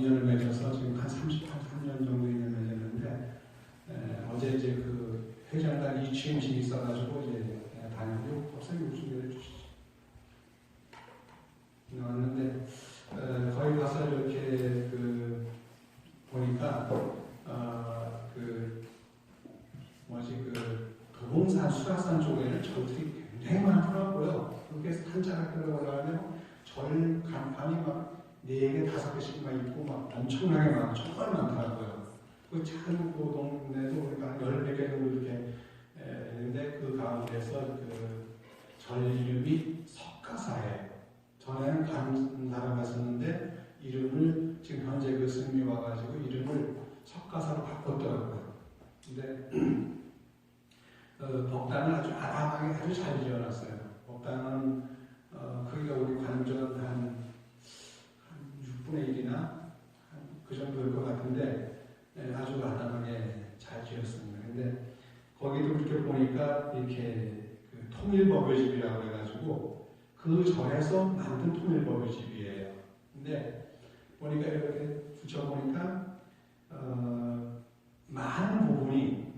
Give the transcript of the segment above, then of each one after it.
인연을 맺어서 지금 한 33년 정도 인연을 맺었는데 어제 이제 그 회장단 이취임식이 있어가지고 이제 다녀오고 목사님 무슨 일을 주시죠? 나왔는데 거기 가서 이렇게 그 보니까 그 뭐지 그 도봉산 수락산 쪽에는 절들이 굉장히 많더라고요. 그렇게 산자락으로 올라가면 절 간판이 막 4개, 5개씩 막 있고 막 엄청나게 많고 정말 많더라고요. 그 작은 그 동네도 우리가 한 10개 정도 이렇게 있는데 그 가운데서 그 절 이름이 석가사예요. 전에는 다른 사람이 썼는데 이름을 지금 현재 그 스님이 와가지고 이름을 석가사로 바꿨더라고요. 근데 법당을 아주 아담하게 아주 잘 지어놨어요. 법당은 크기가 우리 관전 한 6분의 1이나 그 정도일 것 같은데 아주 아담하게 잘 지었습니다. 근데 거기도 이렇게 보니까 이렇게 그 통일법요집이라고 해가지고 그 절에서 만든 통일법요집이에요. 근데 보니까 이렇게 붙여보니까 많은 부분이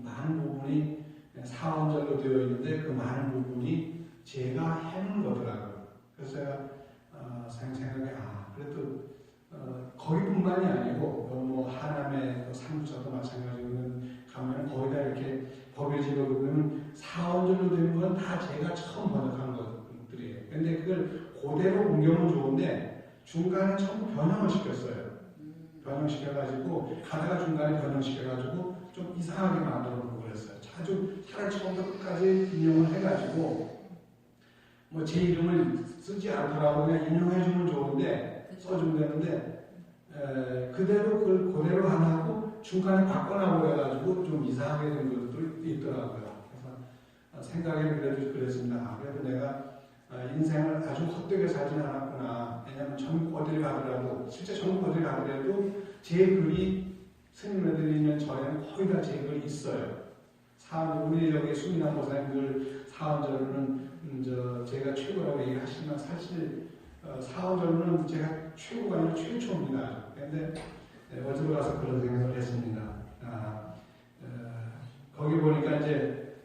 사원절로 되어 있는데 그 많은 부분이 제가 해놓은 거더라고요. 그래서 제가 생각에 그래도 거기뿐만이 아니고 뭐 하남의 상주사도 마찬가지로 가면 거기다 이렇게 법요집을 보면 사원절로 된 건 다 제가 처음 번역한 것들이에요. 근데 그걸 그대로 옮겨면 좋은데 중간에 전부 변형을 시켰어요. 변형시켜가지고 가다가 중간에 변형시켜가지고 좀 이상하게 만들어 놓고 그랬어요. 아주 차라리 처음부터 끝까지 인용을 해가지고 뭐 제 이름을 쓰지 않더라도 그냥 인용해주면 좋은데 써주면 되는데 그대로 그걸 그대로 안 하고 중간에 바꿔나고 해가지고 좀 이상하게 된 것도 있더라고요. 그래서 생각에는 그래도 그랬습니다. 그래도 내가 인생을 아주 헛되게 살진 않았구나. 왜냐하면 전국 어딜 가더라도 실제 전국 어딜 가더라도 제 글이 스님네들이 있는 절에는 거의 다 제 글이 있어요. 우리 여기 수민아 모사님들 사원절은 제가 최고라고 얘기하시지만 사실 사원절은 제가 최고가 아니라 최초입니다. 그런데 어디로 가서 그런 생각을 했습니다. 거기 보니까 이제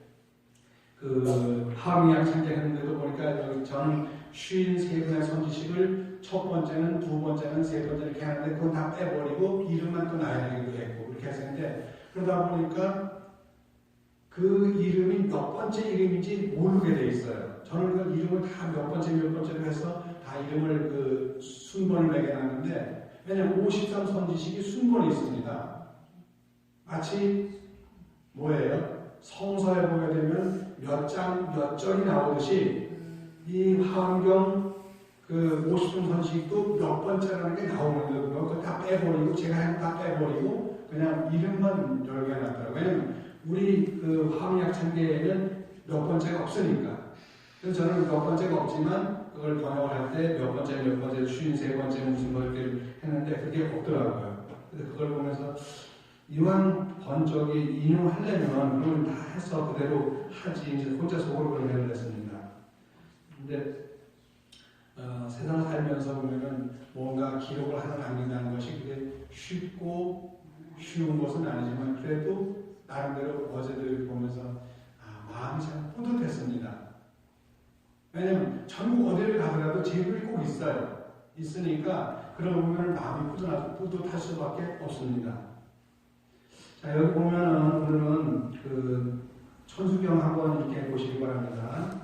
그 하미양 창제했는데도 보니까 저는 53분의 선지식을 첫 번째는, 두 번째는, 세 번째 이렇게 하는데 그건 다 빼버리고 이름만 또 나야 되기도 했고 그렇게 했었는데 그러다 보니까 그 이름이 몇 번째 이름인지 모르게 돼 있어요. 저는 그 이름을 다 몇 번째로 해서 다 이름을 그 순번을 매겨놨는데 왜냐면 53선지식이 순번이 있습니다. 마치 뭐예요? 성서에 보게 되면 몇 장, 몇 절이 나오듯이 이 화엄경 그 50선지식도 몇 번째라는 게 나오는 거예요. 그거 다 빼버리고 제가 다 빼버리고 그냥 이름만 열게 해놨더라고요. 왜냐면 우리 그 화엄약창계에는 몇 번째가 없으니까. 그래서 저는 몇 번째가 없지만 그걸 번역을 할 때 몇 번째, 53번째 무슨 뭐 이렇게 했는데 그게 없더라고요. 그래서 그걸 보면서 이왕 번역이 인용하려면 그걸 다 해서 그대로 하지 이제 혼자 속으로 그런 생각을 했습니다. 근데 세상 살면서 보면은 뭔가 기록을 하나 남긴다는 것이 그게 쉽고 쉬운 것은 아니지만 그래도 나름대로 어제도 이렇게 보면서 마음이 참 뿌듯했습니다. 왜냐면 전국 어디를 가더라도 제 글이 꼭 있어요. 있으니까 그러고 보면 마음이 뿌듯할 수밖에 없습니다. 자, 여기 보면은 오늘은 그 천수경 한번 이렇게 보시기 바랍니다.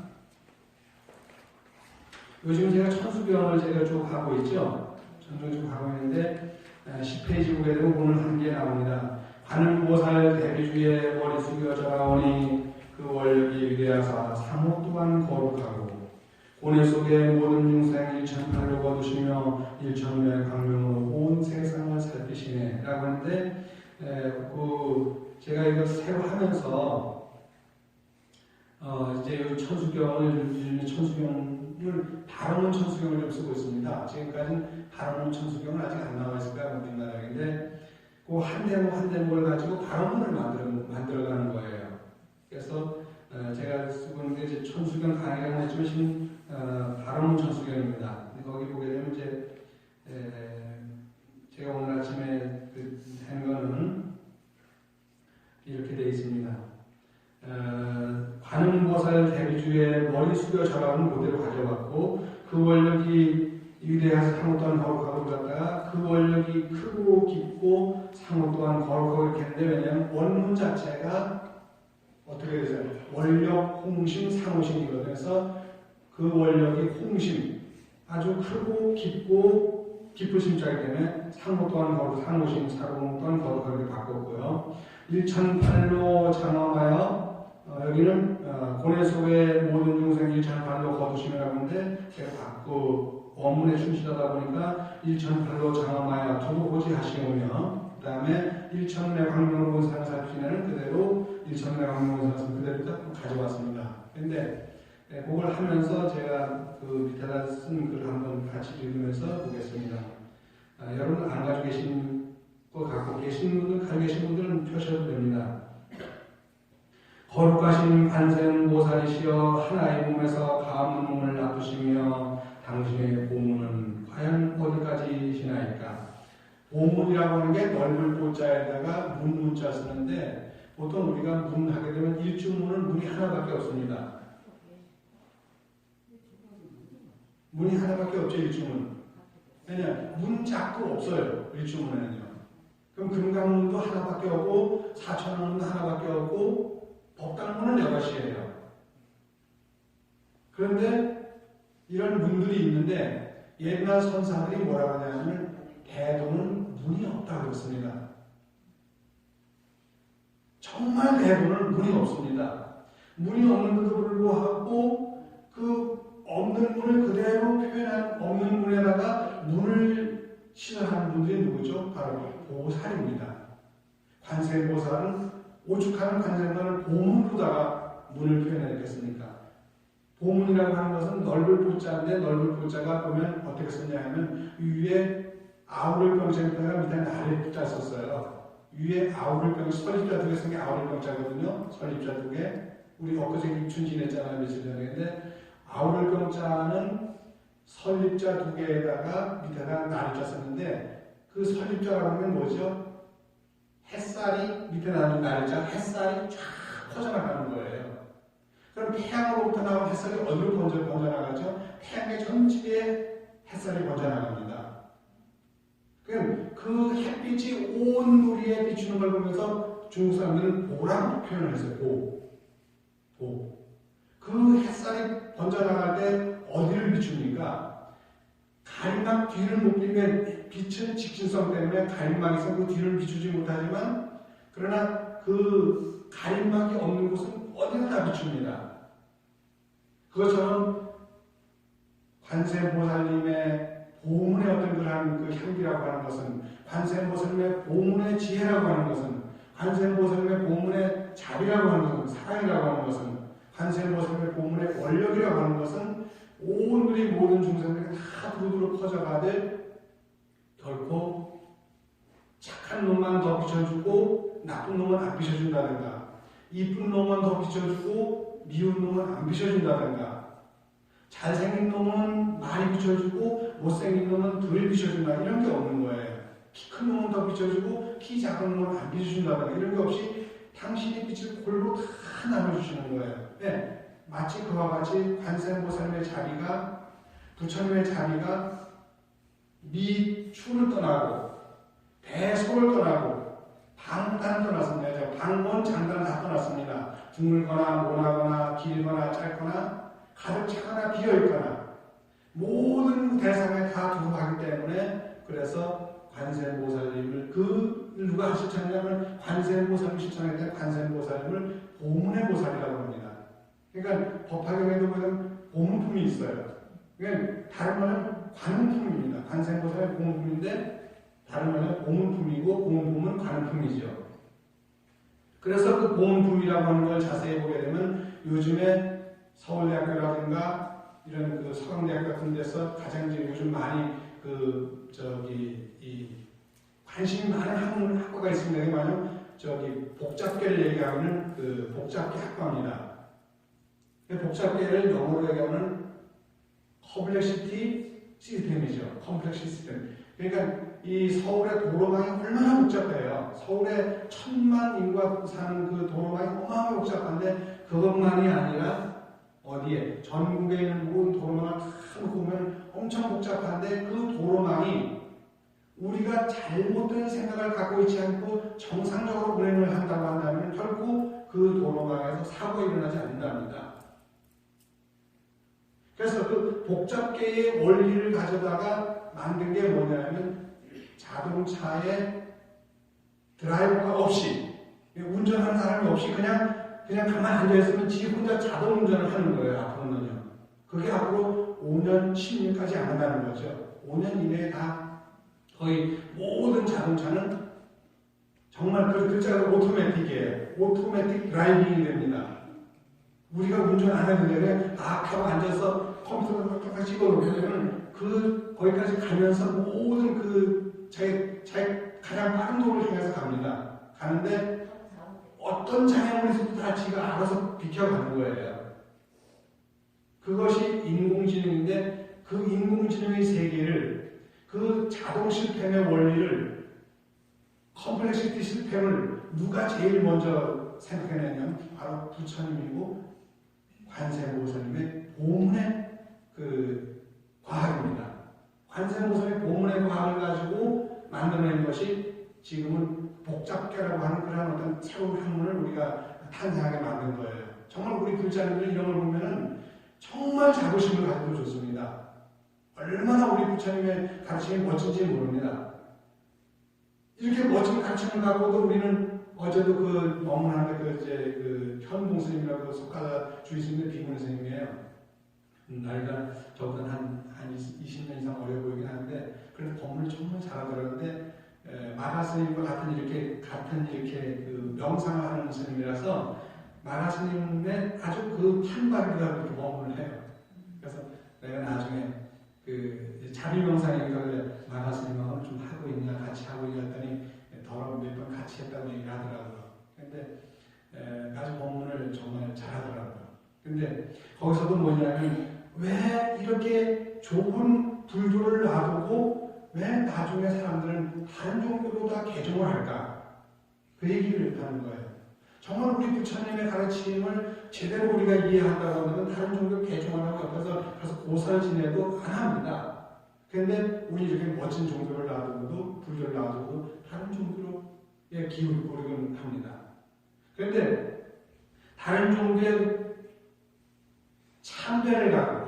요즘 제가 천수경을 제가 쭉 하고 있죠. 천수경 쭉 하고 있는데 10페이지 보게 되면 오늘 한 개 나옵니다. 관음보살 대비주에 머리 숙여 절하오니 그 원력이 위대하사 상호 또한 거룩하고 고뇌 속에 모든 중생 일천팔로 거두시며 일천명의 광명으로 온 세상을 살피시네 라고 하는데 제가 이거 새로 하면서 이제 천수경을 바로는 천수경을 좀 쓰고 있습니다. 지금까지는 바로는 천수경은 아직 안 나와 있을 거야 우리나라인데 그 한 대목을 가지고 발언문을 만들어가는 거예요. 그래서 제가 쓰고 있는 게 이제 천수경 강의를 했지만 지금 발언문 천수경입니다. 거기 보게 되면 이제 제가 오늘 아침에 한 거는 이렇게 되어 있습니다. 관음보살 대비주에 머리 숙여 절하는 그대로 가져왔고, 그 원력이 위대해서 상호 또한 거룩하고 그러다가 그 원력이 크고 깊고 상호 또한 거룩하고 이렇게 했는데, 왜냐하면 원문 자체가 어떻게 되죠? 원력, 홍심, 상호심이거든요. 그래서 그 원력이 홍심, 아주 크고 깊고 깊으신 자이기 때문에 상호 또한 거룩, 상호심, 상호 또한 거룩하게 바꿨고요. 일천팔로 장엄하여 여기는 고뇌속의 모든 중생 일천팔로 거두심이라고 하는데 제가 바꾸 원문에 충실하다 보니까 일천팔로 장엄하여 두고보지 하시오며, 그 다음에 일천내 광명으로 상사피는 그대로 일천내 광명으로 상사 그대로 가져왔습니다. 근데 그걸 하면서 제가 그 밑에다 쓴 글을 한번 같이 읽으면서 보겠습니다. 여러분 안 가지고 계신 거 갖고 계신 분들, 가지고 계신 분들은 펴셔도 됩니다. 거룩하신 관세음보살이시여 하나의 몸에서 가없는 몸을 놔두시며 당신의 보문은 과연 어디까지시나이까? 보문이라고 하는 게 넓은 보자에다가 문자 쓰는데, 보통 우리가 문 하게 되면 일주문은 문이 하나밖에 없습니다. 문이 하나밖에 없죠, 일주문. 왜냐하면 문 짝도 없어요, 일주문에는요. 그럼 금강문도 하나밖에 없고 사천문도 하나밖에 없고 법당문은 6이에요. 그런데 이런 문들이 있는데 옛날 선사들이 뭐라고 하냐면 대도는 문이 없다고 그랬습니다. 정말 대도는 문이 없습니다. 문이 없는데도 불구하고 그 없는 문을 그대로 표현한 없는 문에다가 문을 신화하는 분들이 누구죠? 바로 보살입니다. 관세음보살은 오죽하는 관세음보살은 보문으로다가 문을 표현했겠습니까? 보문이라고 하는 것은 넓을 보자인데, 넓을 보자가 보면 어떻게 썼냐 하면 위에 아우를 병자에다가 밑에 나를 붙자 썼어요. 위에 아우를 병, 설립자 2개 쓴 게 아우를 병자거든요. 설립자 2개. 우리 엊그제 입춘 지냈잖아요, 며칠 전에. 근데 아우를 병자는 설립자 2개에다가 밑에다가 나를 썼는데, 그 설립자라고 하면 뭐죠? 햇살이 밑에 나는 날짜 햇살이 쫙 퍼져나가는 거예요. 그럼 태양으로부터 나온 햇살이 어디로 번져나가죠? 태양의 전체에 햇살이 번져나갑니다. 그럼 그 햇빛이 온 누리에 비추는 걸 보면서 중국 사람들은 보라고 표현을 했어요. 보. 그 햇살이 번져나갈 때 어디를 비춥니까? 가림막 뒤를 못 비면 빛은 직진성 때문에 가림막에서 그 뒤를 비추지 못하지만, 그러나 그 가림막이 없는 곳은 어디나 다 비춥니다. 그것처럼 관세음보살님의 보문의 어떤 그러한 그 향기라고 하는 것은, 관세음보살님의 보문의 지혜라고 하는 것은, 관세음보살님의 보문의 자비라고 하는 것은, 사랑이라고 하는 것은, 관세음보살님의 보문의 원력이라고 하는 것은 온 우리 모든 중생들이 다 두루두루 퍼져가되 결코 착한 놈만 더 비춰주고 나쁜 놈은 안 비춰준다든가, 이쁜 놈만 더 비춰주고 미운 놈은 안 비춰준다든가, 잘생긴 놈은 많이 비춰주고 못생긴 놈은 덜 비춰준다, 이런 게 없는 거예요. 키 큰 놈은 더 비춰주고 키 작은 놈은 안 비춰준다든가, 이런 게 없이 당신의 빛을 골고루 다 나눠주시는 거예요. 네. 마치 그와 같이 관세음보살님의 자비가, 부처님의 자비가 미추를 떠나고 대소를 떠나고 방단을 떠났습니다. 방문 장단 다 떠났습니다. 드물거나 모나거나 길거나 짧거나 가득 차거나 비어있거나 모든 대상에 다 두고 가기 때문에, 그래서 관세음보살님을 누가 실천하냐면 관세음보살님이 실천할 때 관세음보살님을 보문의 보살이라고 합니다. 그러니까 법화경에도 보면 보문품이 있어요. 그러니까 다른 말은 관음품입니다. 관세음보살의 보문품인데 다른 말은 보문품이고 보문품은 관음품이죠. 그래서 그 보문품이라고 하는 걸 자세히 보게 되면 요즘에 서울대학교라든가 이런 그 서강대학 같은 데서 가장 이제 요즘 많이 관심이 많은 학과가 있습니다. 그게 뭐냐면 복잡계를 얘기하는 그 복잡계 학과입니다. 복잡계를 영어로 얘기하면 컴플렉시티 시스템이죠. 컴플렉시 시스템. 그러니까 이 서울의 도로망이 얼마나 복잡해요. 서울에 1000만 인구가 사는 그 도로망이 어마어마하게 복잡한데 그것만이 아니라 어디에 전국에 있는 모든 도로망을 다 놓고 보면 엄청 복잡한데 그 도로망이 우리가 잘못된 생각을 갖고 있지 않고 정상적으로 운행을 한다고 한다면 결코 그 도로망에서 사고가 일어나지 않는답니다. 그래서 그 복잡계의 원리를 가져다가 만든 게 뭐냐면 자동차에 드라이버가 없이 운전하는 사람이 없이 그냥 가만히 앉아있으면 지 혼자 자동 운전을 하는 거예요. 앞으로는요. 그게 앞으로 5년, 10년까지 안 한다는 거죠. 5년 이내에 다 거의 모든 자동차는 정말 그 글자가 오토매틱이에요. 오토매틱 드라이빙이 됩니다. 우리가 운전 안 해도 되는데 하고 앉아서 컴퓨터를 딱 집어넣으면 거기까지 가면서 모든 자기 가장 빠른 도로를 향해서 갑니다. 가는데 어떤 장애물이 있어도 다 지가 알아서 비켜가는 거예요. 그것이 인공지능인데 그 인공지능의 세계를 그 자동 시스템의 원리를 컴플렉시티 시스템을 누가 제일 먼저 생각해냈냐면 바로 부처님이고 관세음보살님의 보문의 과학입니다. 관세음보살의 보문의 과학을 가지고 만들어낸 것이 지금은 복잡계라고 하는 그런 어떤 새로운 학문을 우리가 탄생하게 만든 거예요. 정말 우리 불자님들 이런 걸 보면은 정말 자부심을 가지고 좋습니다. 얼마나 우리 부처님의 가르침이 멋진지 모릅니다. 이렇게 멋진 가르침을 갖고도 우리는 어제도 너무나는데 현봉 스님이라고 석가자 주의스님의 비구니 스님이에요. 나이가 저보다 한 20년 이상 어려 보이긴 하는데 그래도 법문을 정말 잘하더라는데 마가 스님과 같은 이렇게 명상을 하는 스님이라서 마가 스님의 아주 판발을 이렇게 법문을 해요. 그래서 내가 나중에 자비 명상이니까 마가 스님하고 좀 하고 있냐 같이 하고 있냐 했더니 더러 몇 번 같이 했다고 얘기를 하더라고요. 근데 아주 법문을 정말 잘하더라고요. 근데 거기서도 뭐냐면 왜 이렇게 좁은 불교를 놔두고 왜 나중에 사람들은 다른 종교로 다 개종을 할까? 그 얘기를 하는 거예요. 정말 우리 부처님의 가르침을 제대로 우리가 이해한다고 하면 다른 종교 개종하라고 옆에서 그래서 고사를 지내도 안 합니다. 그런데 우리 이렇게 멋진 종교를 놔두고도 불교를 놔두고 다른 종교로 기울이고 합니다. 그런데 다른 종교의 참배를 가고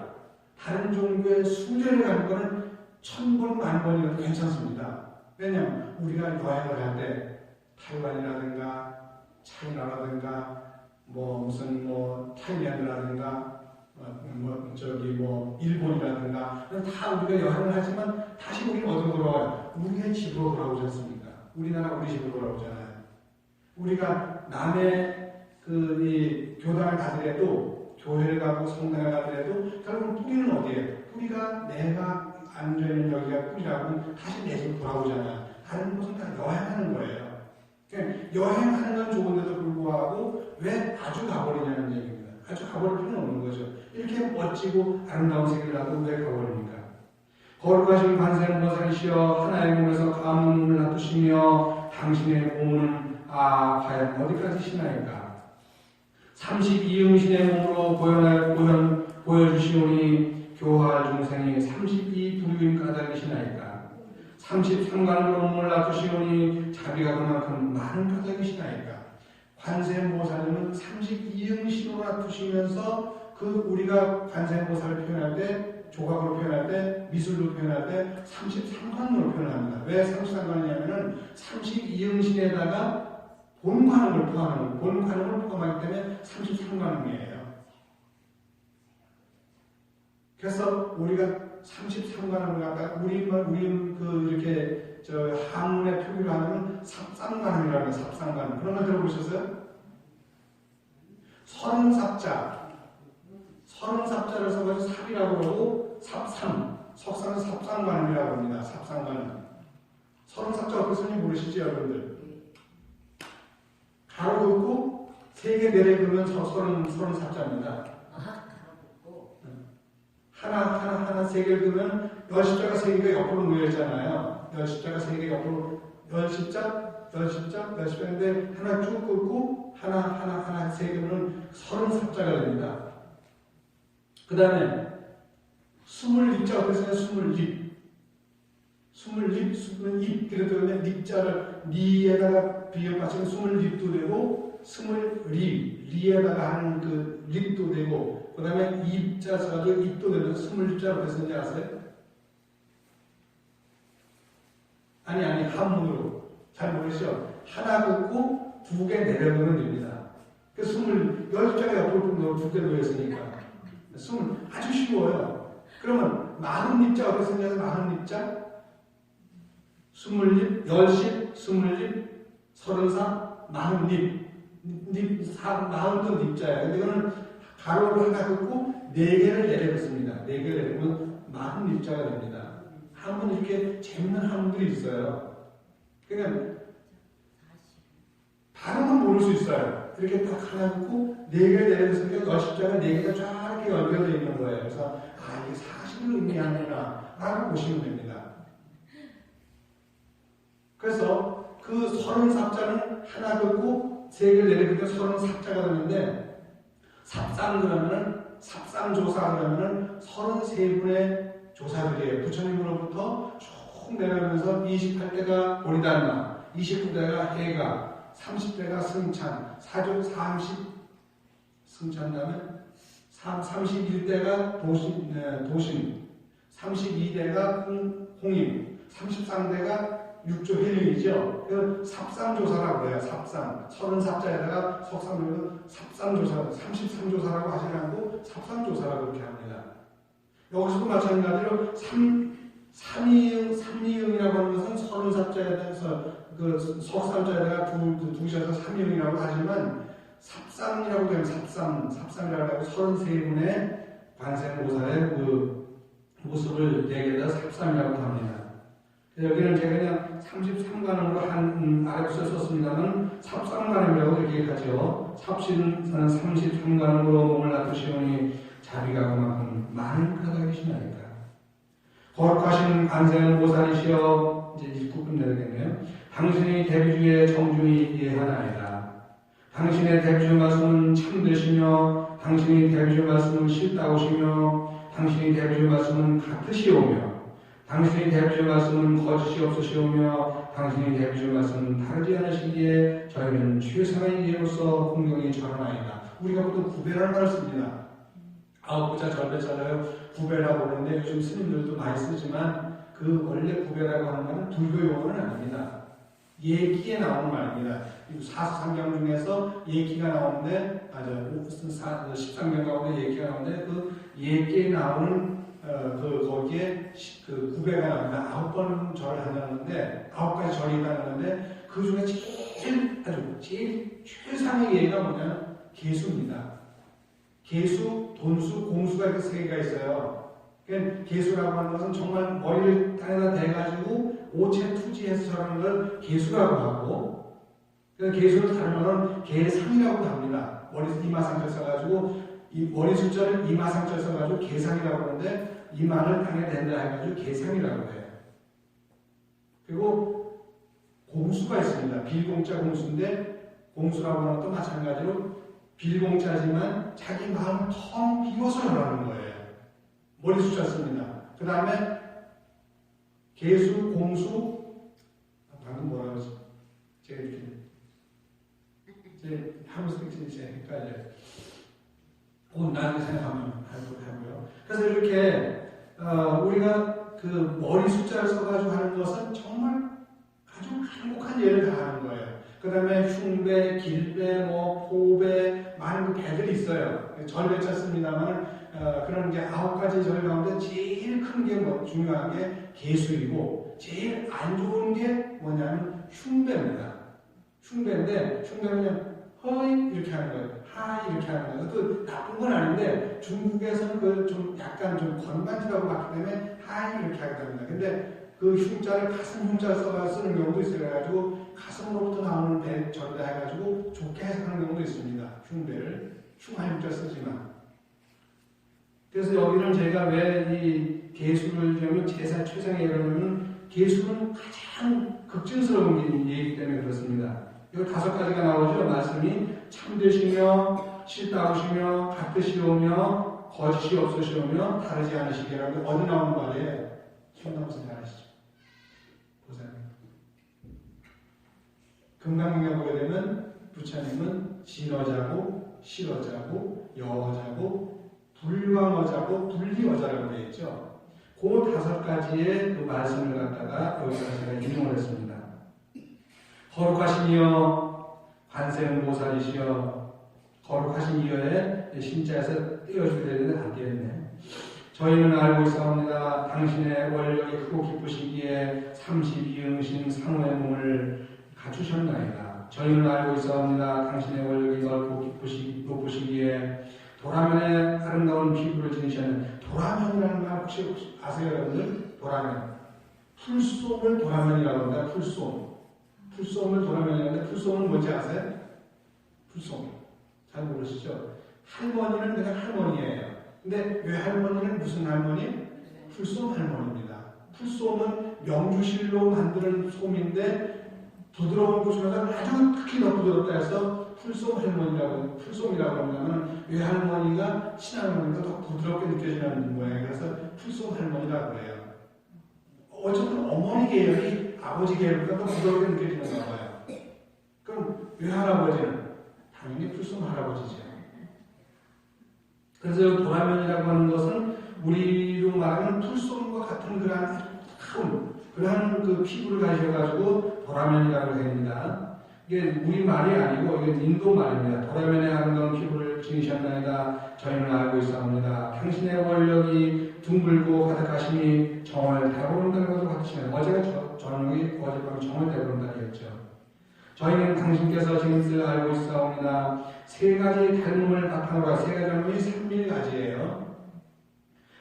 다른 종교의 숭배를 가는 것은 1000번, 10,000번이라도 괜찮습니다. 왜냐하면 우리가 여행을 할 때 타이완이라든가 차이나라든가 타일랜드라든가 일본이라든가 다 우리가 여행을 하지만 다시 우리 어디로 돌아와요? 우리의 집으로 돌아오지 않습니까? 우리나라 우리 집으로 돌아오잖아요. 우리가 남의 이 교단을 가더라도 교회를 가고 성당을 가더라도 결국 뿌리는 어디에요? 뿌리가 내가 앉아있는 여기가 뿌리라고 다시 내 집으로 돌아오잖아요. 다른 곳은 다 여행하는 거예요. 그러니까 여행하는 건 좋은데도 불구하고 왜 아주 가버리냐는 얘기입니다. 아주 가버릴 필요는 없는 거죠. 이렇게 멋지고 아름다운 세계를 놔두고 왜 가버립니까? 거룩하신 관세음보살이시여 하나의 몸에서 감은 눈을 놔두시며 당신의 몸은 과연 어디까지 시나이까? 32응신의 몸으로 보여주시오니 교화할 중생이 32부류인 까닭이시나이까? 33관으로 몸을 놔두시오니 자비가 그만큼 많은 까닭이시나이까? 관세음보살님은 32응신으로 놔두시면서 우리가 관세음보살을 표현할 때 조각으로 표현할 때 미술로 표현할 때 33관으로 표현합니다. 왜 33관이냐면은 32응신에다가 본관음을 포함하기 때문에 33관음이에요. 그래서 우리가 33관음을 갖다가 이렇게 한문의 표기로 하면 삽상관음이라는 삽상관음. 그런 거 들어보셨어요? 30삽자를 써가지고 삽이라고 그러고 석상은 삽상관음이라고 합니다. 삽상관음. 30삽자 어떻게 쓰는지 모르시죠, 여러분들? 가로 긋고 3개 내려 그으면 30삽자입니다. 하나 3개를 그으면 여십자가 3개가 옆으로 놓여있잖아요. 열십자가 세 개 옆으로 열십자, 열십자인데 하나 쭉 긋고 하나 세 개는 30삽자가 됩니다. 그 다음에 20입자가 됐으면 20입 그래도 립자를 리에다가 비교 맞추면 20립도 되고 20리에다가 하는 그 립도 되고 그 다음에 입자 써가지고 입도 되고 20입자로 됐는지 아세요? 아니 한문으로 잘 모르시죠? 하나 긋고 2개 내려놓으면 됩니다. 그 10입자가 옆으로 두 개 놓였으니까 아주 쉬워요. 그러면 40입자가 됐으면 40입자 20입, 10십, 20입, 33, 40입 40도 입자예요. 근데 이거는 가로를 하나 긋고 4개를 내려놓습니다. 4개를 내려놓으면 40입자가 됩니다. 한문 이렇게 재밌는 한문들이 있어요. 그냥 발음은 모를 수 있어요. 이렇게 딱 하나 긋고 4개를 내려놓으니까 10자가 4개가 쫙 이렇게 연결되어 있는 거예요. 그래서 이게 40을 의미하는구나 라고 보시면 됩니다. 그래서 그 30삽자는 하나 긋고 3개를 내려놓으니까 30삽자가 되는데 삽상 그러면은 삽상조사 그러면은 33분의 조사들이에요. 부처님으로부터 쭉 내려오면서 28대가 보리달마, 29대가 해가, 30대가 승찬, 30 다음에 31대가 도신, 32대가 홍임, 33대가 육조 헬륜이죠. 그 삽상조사라고 해요. 삽상. 30삽자에다가 석상조사, 삽상조사, 33조사라고 하지 않고 삽상조사라고 그렇게 합니다. 여기서도 마찬가지로 삼이응이라고 하는 것은 30삽자에다가 그 석삼자에다가 두셔서 삼이응이라고 하지만 삽상이라고 되면 삽상이라고 하고 33분의 관세음보살의 그 모습을 내게다 삽상이라고 합니다. 여기는 제가 그냥 33관음으로 한 아래부터 썼습니다만 삽상관음이라고 이렇게 하죠. 삽신 33관음으로 몸을 놔두시오니 자비가 그만큼 많은 그가 계시나이까. 거룩하신 관세음 보살이시여 이제 읽고 끝내야 되겠네요. 당신의 대비주의 정중히 이해하나이다. 당신의 대비주 말씀은 참되시며 당신의 대비주 말씀은 실다우시며 당신의 대비주 말씀은 같으시오며 당신의 대비주 말씀은 거짓이 없으시오며 당신의 대비주 말씀은 다르지 않으시기에 저희는 최상의 이해로서 공경히 전하나이다. 우리가 보통 구배라는 말을 씁니다. 아홉부자 절배자를 구배라고 하는데 요즘 스님들도 많이 쓰지만 그 원래 구배라고 하는 말은 불교 용어는 아닙니다. 예기에 나오는 말입니다. 사수상경 중에서 예기가 나오는데 맞아요. 13경 가운데 예기가 나오는데 그 예기에 나오는 거기에 그 구배가 나옵니다. 9번 절을 한다는데 9가지 절이 있다는데 그 중에 제일 최상의 예가 뭐냐면 개수입니다. 개수, 돈수, 공수가 이렇게 3개가 있어요. 그러니까 개수라고 하는 것은 정말 머리를 땅에다 대가지고 오체투지해서 저러는 걸 개수라고 하고 그러니까 개수를 다른 거는 개상이라고 합니다. 머리 이마상절 써가지고 머리 숫자를 이마상절 써가지고 개상이라고 하는데 이마를 땅에 댄다 해가지고 개상이라고 해요. 그리고 공수가 있습니다. 빌공자 공수인데 공수라고 하는 것도 마찬가지로 빌공자지만 자기 마음을 텅 비워서 하라는 거예요. 머리 숫자 씁니다. 그 다음에 개수, 공수, 방금 뭐라고 했어? 제가 이렇게 하면서 이제 헷갈려요. 나중에 생각하면 하고요. 그래서 이렇게 우리가 그 머리 숫자를 써가지고 하는 것은 정말 아주 행복한 예를 다하는 거예요. 그 다음에 흉배, 길배, 포배, 많은 배들이 있어요. 절배 찾습니다만 그런 게 9가지 절 가운데 제일 큰 게 중요한 게 개수이고 제일 안 좋은 게 뭐냐면 흉배입니다. 흉배인데 흉배는 허이 이렇게 하는 거예요. 하이 이렇게 하는 거예요. 그 나쁜 건 아닌데 중국에서는 그 좀 약간 좀 건반지라고 봤기 때문에 하이 이렇게 하게 됩니다. 근데 그 흉자를 가슴 흉자 써서 쓰는 경우도 있어요. 그래가지고 가슴으로부터 나오는 배 절다 해가지고 좋게 해석하는 경우도 있습니다. 흉배를 흉한 흉자 쓰지만. 그래서 여기는 제가 왜 이 개수를 정말 제사 최상의 예로는 계수는 가장 극진스러운 얘기이기 때문에 그렇습니다. 이 5가지가 나오죠. 말씀이 참되시며 실다우시며 같으시 오며 거짓이 없으시오며 다르지 않으시게라고 어디 나오는 말이에요? 신나무서 잘 아시죠? 보세요. 금강경에 보게 되면 부처님은 진어자고 실어자고 여어자고 불광어자고 분리어자라고 되어 있죠. 그 5가지의 그 말씀을 갖다가 여기서 제가 인용을 했습니다. 거룩하신 이여 관세음보살이시여 거룩하신 이여의 신자에서 떼어주게 되는데 안 떼었네. 저희는 알고 있사옵니다. 당신의 원력이 크고 깊으시기에 32응신 상호의 몸을 갖추셨나이다. 저희는 알고 있사옵니다. 당신의 원력이 넓고 높으시기에 도라면의 아름다운 피부를 지니셨는 도라면이라는 말 혹시 아세요 여러분들? 도라면 풀솜을 도라면이라고 합니다. 풀솜을 도라면이라고 하는데 풀솜은 뭔지 아세요? 풀솜 잘 모르시죠? 할머니는 그냥 할머니예요. 근데 왜 할머니는 무슨 할머니? 풀솜 할머니입니다. 풀솜은 명주실로 만드는 솜인데 부드러운 곳이라서 아주 특히 더 부드럽다 해서 풀솜이라고 하면 외할머니가 친할머니가 더 부드럽게 느껴지는 모양이에요. 그래서 풀솜 할머니라고 해요. 어쨌든 어머니 계열이 아버지 계열보다 더 부드럽게 느껴지는가 봐요. 그럼 외할아버지는 당연히 풀솜 할아버지죠. 그래서 도라면이라고 하는 것은 우리로 말하면 풀솜과 같은 그러한 그 피부를 가지셔가지고 도라면이라고 합니다. 이게 우리 말이 아니고 이게 인도 말입니다. 도라면의 아름다운 피부를 지니셨나이다. 저희는 알고 있사옵니다. 당신의 원력이 둥글고 가득하시니 정월 대보름달과도 같으시네. 어제가 저녁이 어젯밤 정월 대보름달이었죠. 저희는 당신께서 지금들 알고 있사옵니다. 3가지 닮음을 바탕으로 3가지 닮음이 3일가지예요.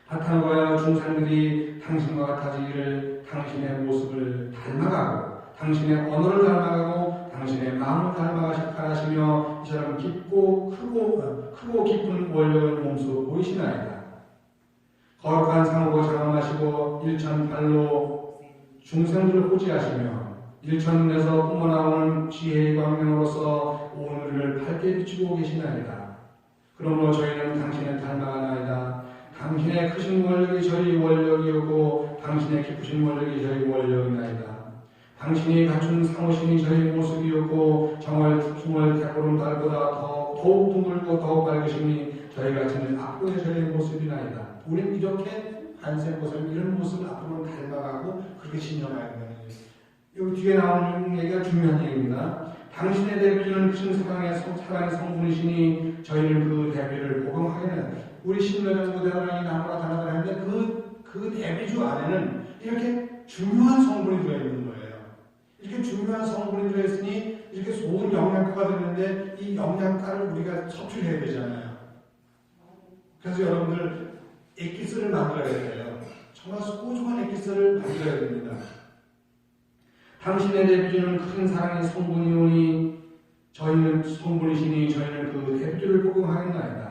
바탕으로 하여 중산들이 당신과 같아지기를 당신의 모습을 닮아가고 당신의 언어를 닮아가고 당신의 마음을 닮아가시며 이처럼 깊고 크고 깊은 원력을 몸소 보이시나이다. 거룩한 상호고 장엄하시고 일천팔로 중생들을 호지하시며 일천문에서 뿜어나오는 지혜의 광명으로서 온 우리를 밝게 비추고 계시나이다. 그러므로 저희는 당신을 닮아가나이다. 당신의 크신 원력이 저희 원력이었고 당신의 깊으신 원력이 저희 원력이나이다. 당신이 갖춘 상호신이 저희 모습이었고 정월 대보름달보다 더욱 둥글고 더욱 밝으시니 저희 같은 앞으로의 저희 모습이나이다. 우리는 이렇게 관세음보살 이런 모습을 앞으로 닮아가고 그렇게 신념해야 된다는 거예요. 여기 뒤에 나오는 얘기가 중요한 얘기입니다. 당신의 대비는 큰 사랑의 성분이시니 저희는 그 대비를 복용하겠는 우리 신묘정부 대단하니 나무라 다나다 했는데 그 대비주 안에는 이렇게 중요한 성분이 들어있는 거예요. 이렇게 중요한 성분이 들어있으니 이렇게 좋은 영양가가 되는데 이 영양가를 우리가 섭취해야 되잖아요. 그래서 여러분들 액기스를 만들어야 돼요. 정말 소중한 액기스를 만들어야 됩니다. 당신의 대비주는 큰 사랑의 성분이오니 저희는 성분이시니 저희는 그 대비주를 복용하겠나이다.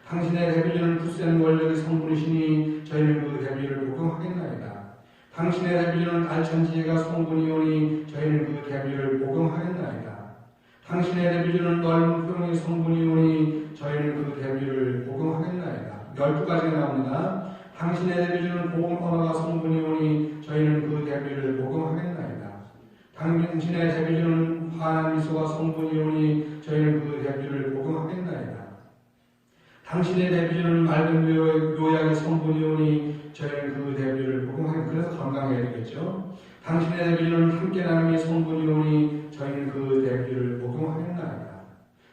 당신의 대비주는 굳센 원력의 성분이시니 저희는 그 대비주를 복용하겠나이다. 당신의 대비주는 알천지혜가 성분이오니 저희는 그 대비주를 복용하겠나이다. 당신의 대비주는 넓은 표현의 성분이오니 저희는 그 대비주를 복용하겠나이다. 12가지가 나옵니다. 당신의 대비주는 고운 언어가 성분이오니 저희는 그 대비주를 복용하겠나이다. 당신의 대비주는 환한 미소가 성분이오니 저희는 그 대비주를 복용하겠나이다. 당신의 대비주는 맑은 묘약의 성분이오니 저희는 그 대비주를 복용하겠나이다. 그래서 건강해야 되겠죠. 당신의 대비주는 함께 나눔이 성분이오니 저희는 그 대비주를 복용하겠나이다.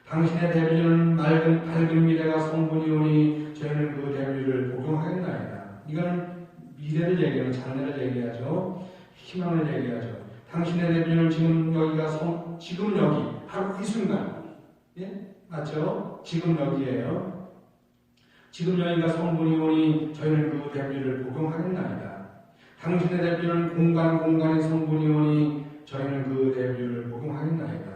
당신의 대비주는 밝은 미래가 성분이오니 저희는 그 대비주를 복용하겠나이다. 이건 미래를 얘기하는 장래를 얘기하죠. 희망을 얘기하죠. 당신의 대비주는 지금 여기 바로 이 순간, 예? 맞죠? 지금 여기에요. 지금 여기가 성분이오니 저희는 그 대비주를 복용하겠나이다. 당신의 대비주는 공간의 성분이오니 저희는 그 대비주를 복용하겠나이다.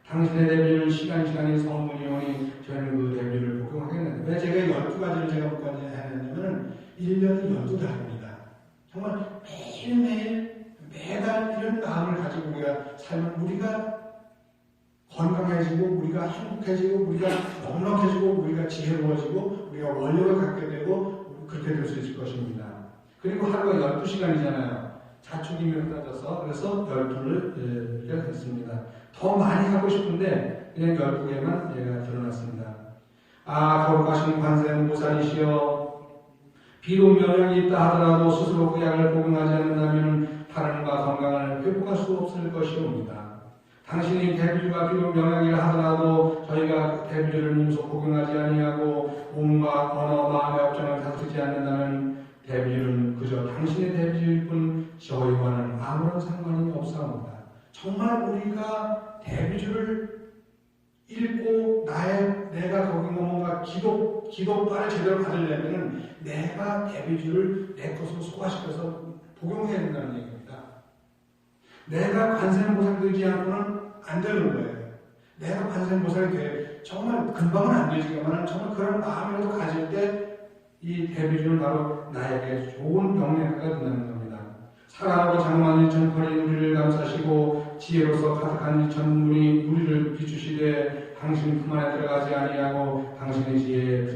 당신의 대비주는 시간의 성분이오니 저희는 그 대비주를 복용하겠나이다. 왜 제가 12가지를 제가 복용했냐면 1년이 12달입니다. 정말 매일매일 살면 우리가 건강해지고, 우리가 행복해지고, 우리가 넉넉해지고, 우리가 지혜로워지고, 우리가 원력을 갖게 되고, 그렇게 될 수 있을 것입니다. 그리고 하루가 12시간이잖아요. 자축이면 따져서. 그래서 12를 했습니다. 더 많이 하고 싶은데, 그냥 12개만 얘가 드러났습니다. 거룩하신 관세음보살이시여, 비록 명령이 있다 하더라도 스스로 그 약을 복용하지 않는다면 발음과 건강을 회복할 수 없을 것이옵니다. 당신이 대비주가 비록 명령이라 하더라도 저희가 대비주를 몸소 복용하지 아니하고 몸과 언어, 마음의 업장을 다투지 않는다면 대비주는 그저 당신의 대비주일 뿐 저희와는 아무런 상관이 없사옵니다. 정말 우리가 대비주를 읽고 내가 거기 뭔가 기도빨을 제대로 받으려면 내가 대비주를 내 것으로 소화시켜서 복용해야 된다는 얘기입니다. 내가 관세음보살 되지 않고는 안 되는 거예요. 내가 관세음보살이 돼. 정말 금방은 안 되지만 정말 그런 마음이라도 가질 때 이 대비주는 바로 나에게 좋은 영양가가 된다는 겁니다. 사랑하고 장엄한 일천팔이 우리를 감싸시고 지혜로서 가득한 일천문이 우리를 비추시되 당신 품 안에 들어가지 아니하고 당신의 지혜에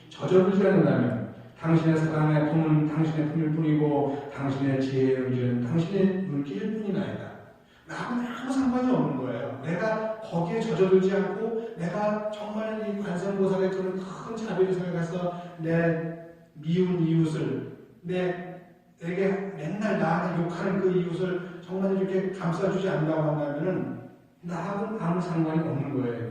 젖어들지 않는다면 당신의 사랑의 품은 당신의 품일 뿐이고 당신의 지혜의 음질은 당신의 물질일 뿐이나이다. 나하고는 아무 상관이 없는 거예요. 내가 거기에 젖어들지 않고 내가 정말 이 관세음보살의 그런 큰 자비를 생각해서 내 미운 이웃을 내게 맨날 나한테 욕하는 그 이웃을 정말 이렇게 감싸주지 않는다고 한다면은 나하고는 아무 상관이 없는 거예요.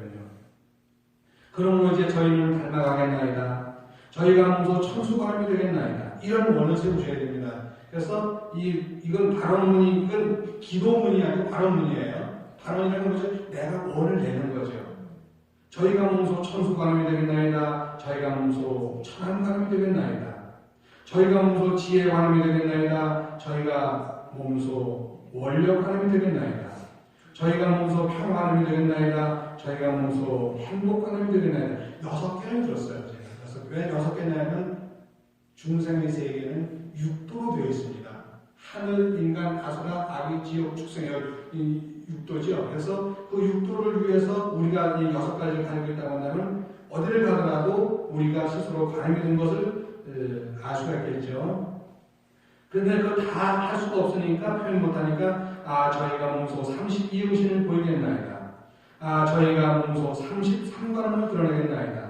그러므로 이제 저희는 닮아가겠나이다. 저희가 몸소 천수관음이 되겠나이다. 이런 원을 세우셔야 됩니다. 그래서 이건 발언문이, 이건 기도문이 아니고 발언문이에요. 발언이라는 것은 내가 원을 내는 거죠. 저희가 몸소 천수관음이 되겠나이다. 저희가 몸소 천안관음이 되겠나이다. 저희가 몸소 지혜관음이 되겠나이다. 저희가 몸소 원력관음이 되겠나이다. 저희가 몸소 평화관음이 되겠나이다. 저희가 몸소 행복관음이 되겠나이다. 6개를 들었어요. 제가. 왜 6개냐면 중생의 세계는 6도로 되어 있습니다. 하늘, 인간, 아수라, 아기, 지옥, 축생의 6도죠. 그래서 그 6도를 위해서 우리가 이 6가지를 가지고 있다고 한다면 어디를 가더라도 우리가 스스로 가늠이 된 것을 알 수가 있겠죠. 그런데 그걸 다 할 수가 없으니까 표현 못하니까 저희가 몸소 32음신을 보이겠나이다. 저희가 몸소 33관음을 드러내겠나이다.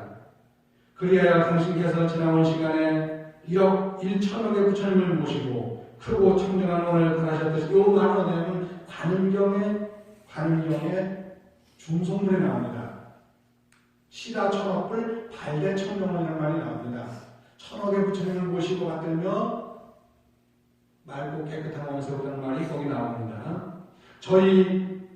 그리하여 당신께서 지나온 시간에 1억 1천억의 부처님을 모시고 크고 청정한 원을 바라셨듯이 이 말은 어디냐면 관음경의 중성문에 나옵니다. 시다 천억불 발대 청정원이라는 말이 나옵니다. 천억의 부처님을 모시고 받들며 맑고 깨끗한 원을 세우라는 말이 거기 나옵니다. 저희는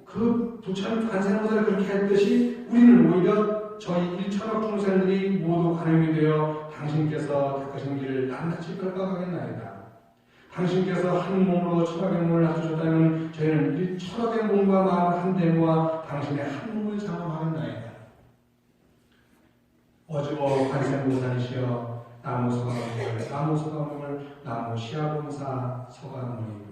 그 부처님 관세음보살을 그렇게 했듯이 우리는 오히려 저희 1천억 중생들이 모두 관음이 되어 당신께서 닦으신 길을 낱낱이 밟아가겠나이다. 당신께서 한 몸으로 천억의 몸을 낮추셨다면 저희는 1천억의 몸과 마음을 한데 모아 당신의 한 몸을 장엄하겠나이다. 어주어 관세음보살이시여 나무서가모니 나무 시아본사 서가모니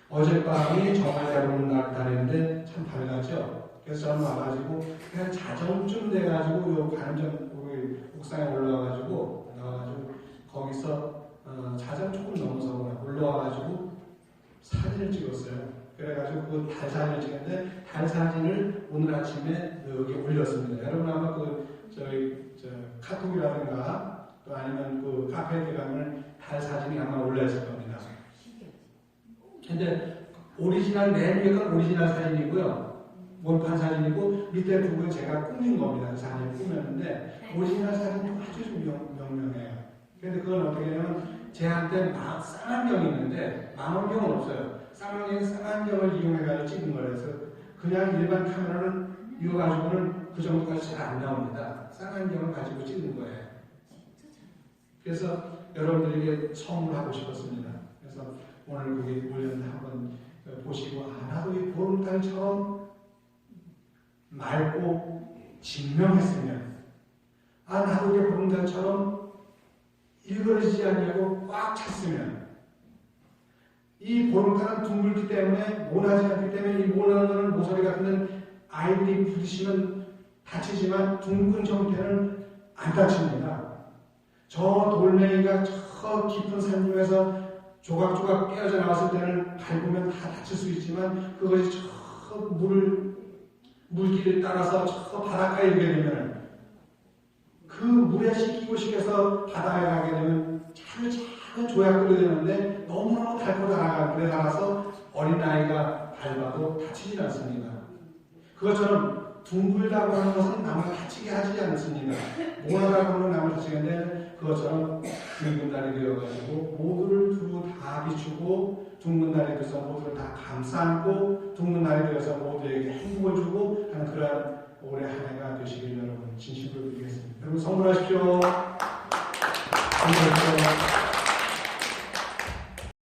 어젯밤이 정말 대부분 날인데 참 밝았죠. 그래서 저는 와가지고 그냥 자정쯤 돼가지고 요 관전 옥상에 올라와가지고 거기서 자정 조금 넘어서 올라와가지고 사진을 찍었어요. 그래가지고 그 달 사진을 찍었는데 달 사진을 오늘 아침에 여기 올렸습니다. 여러분 아마 카톡이라든가 또 아니면 그 카페에 가면 달 사진이 아마 올라있을 겁니다. 근데 오리지널 맨 위가 오리지널 사진이고요. 원판 사진이고 밑에 부분 제가 꾸민 겁니다. 그 사진을 꾸몄는데 오리지널 사진도 아주 명명해요. 근데 그건 어떻게 하냐면 제한테 쌍안경이 있는데 망원경은 없어요. 쌍안경을 이용해가지고 찍은 거라서 그냥 일반 카메라는 이거 가지고는 그 정도까지 잘 안 나옵니다. 쌍안경을 가지고 찍은 거예요. 그래서 여러분들에게 선물하고 싶었습니다. 그래서 오늘 거기 올렸는데 한번 보시고 나도 이 보름달처럼 맑고 증명했으면 나도 이 보름달처럼 일그러지지 않냐고 꽉 찼으면 이 이 보름달은 둥글기 때문에 모나지 않기 때문에 이 모나는 모서리 같은 아이들이 부딪히면 다치지만 둥근 형태는 안 다칩니다. 저 돌멩이가 저 깊은 산 중에서 조각조각 깨어져 나왔을 때는 밟으면 다 다칠 수 있지만 그것이 저 물길을 따라서 저 바닷가에 이르게 되면 그 물에 씻기고 싶어서 바다에 가게 되면 차를 조약거리게 되는데 너무너무 닳고 달아서 어린아이가 밟아도 다치지 않습니다. 그것처럼 둥글다고 하는 것은 남을 다치게 하지 않습니다. 모나다고 하는 남을 다치게 하는데 그것처럼 둥근 날이 되어가지고 모두를 두루 다 비추고 둥근 날이 되어서 모두를 다 감싸안고 둥근 날이 되어서 모두에게 행복을 주고 하는 그러한 올해 한 해가 되시길 여러분 진심으로 빌겠습니다. 여러분 성불하십시오. 성불하십시오.